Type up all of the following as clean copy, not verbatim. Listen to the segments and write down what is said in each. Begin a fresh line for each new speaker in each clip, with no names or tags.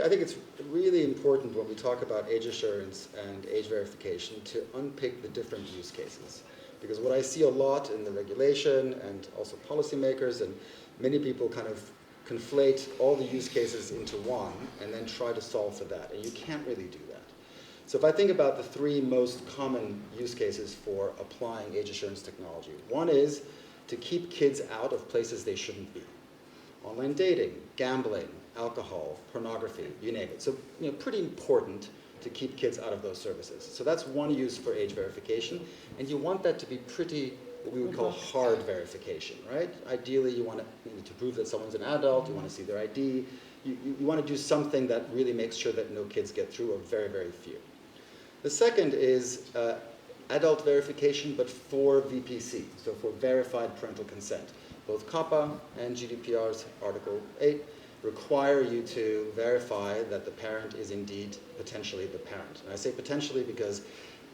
I think it's really important when we talk about age assurance and age verification to unpick the different use cases. Because what I see a lot in the regulation and also policymakers and many people kind of conflate all the use cases into one and then try to solve for that. And you can't really do that. So if I think about the three most common use cases for applying age assurance technology, one is to keep kids out of places they shouldn't be. Online dating, gambling, alcohol, pornography, you name it. So, pretty important to keep kids out of those services. So that's one use for age verification, and you want that to be pretty, what we would call hard verification, right? Ideally, you want to prove that someone's an adult, you want to see their ID, you want to do something that really makes sure that no kids get through, or very, very few. The second is adult verification, but for VPC, so for verified parental consent. Both COPPA and GDPR's Article 8 require you to verify that the parent is indeed potentially the parent. And I say potentially because,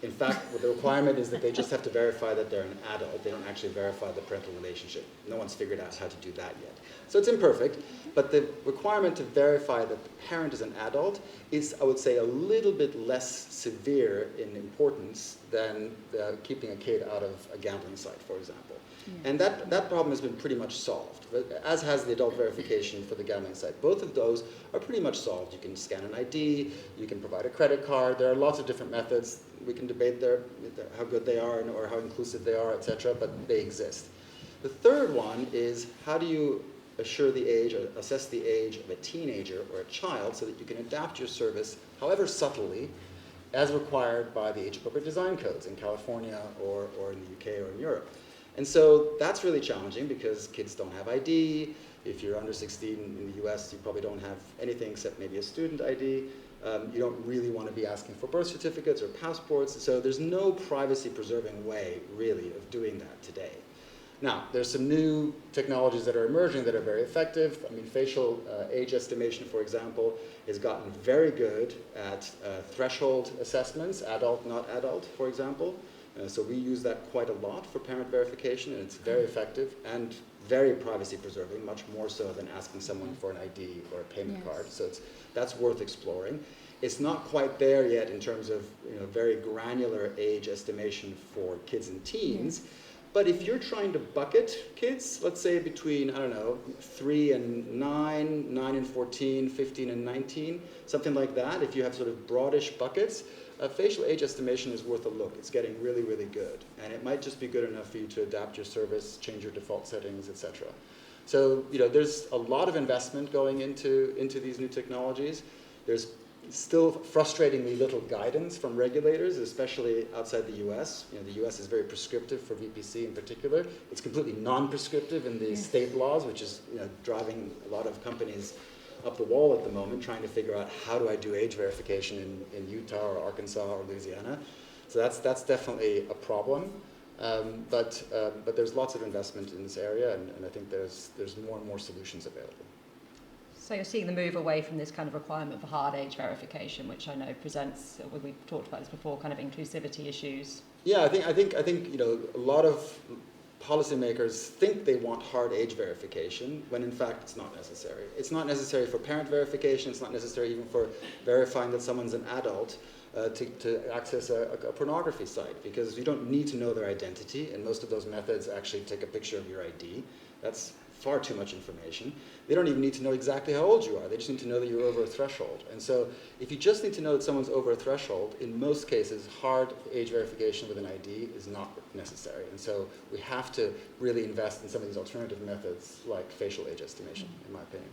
in fact, what the requirement is that they just have to verify that they're an adult. They don't actually verify the parental relationship. No one's figured out how to do that yet. So it's imperfect, but the requirement to verify that the parent is an adult is, I would say, a little bit less severe in importance than keeping a kid out of a gambling site, for example. Yeah. And that problem has been pretty much solved, as has the adult verification for the gambling site. Both of those are pretty much solved. You can scan an ID, you can provide a credit card. There are lots of different methods. We can debate how good they are or how inclusive they are, etc., but they exist. The third one is, how do you assure the age or assess the age of a teenager or a child so that you can adapt your service, however subtly, as required by the age-appropriate design codes in California or in the UK or in Europe. And so that's really challenging because kids don't have ID. If you're under 16 in the US, you probably don't have anything except maybe a student ID. You don't really want to be asking for birth certificates or passports. So there's no privacy-preserving way, really, of doing that today. Now, there's some new technologies that are emerging that are very effective. I mean, facial age estimation, for example, has gotten very good at threshold assessments, adult, not adult, for example. So we use that quite a lot for parent verification, and it's very effective and very privacy preserving, much more so than asking someone for an ID or a payment card. So that's worth exploring. It's not quite there yet in terms of very granular age estimation for kids and teens. Yeah. But if you're trying to bucket kids, let's say between, 3 and 9, 9 and 14, 15 and 19, something like that, if you have sort of broadish buckets, facial age estimation is worth a look. It's getting really, really good. And it might just be good enough for you to adapt your service, change your default settings, etc. So, there's a lot of investment going into these new technologies. There's still frustratingly little guidance from regulators, especially outside the US. The US is very prescriptive for VPC in particular. It's completely non-prescriptive in the state laws, which is driving a lot of companies up the wall at the moment, trying to figure out how do I do age verification in Utah or Arkansas or Louisiana. So that's definitely a problem. But there's lots of investment in this area, and I think there's more and more solutions available.
So you're seeing the move away from this kind of requirement for hard age verification, which I know presents, we've talked about this before, kind of inclusivity issues.
Yeah, I think a lot of policymakers think they want hard age verification when in fact it's not necessary. It's not necessary for parent verification. It's not necessary even for verifying that someone's an adult to access a pornography site, because you don't need to know their identity, and most of those methods actually take a picture of your ID. That's far too much information. They don't even need to know exactly how old you are. They just need to know that you're over a threshold. And so if you just need to know that someone's over a threshold, in most cases, hard age verification with an ID is not necessary. And so we have to really invest in some of these alternative methods like facial age estimation, in my opinion.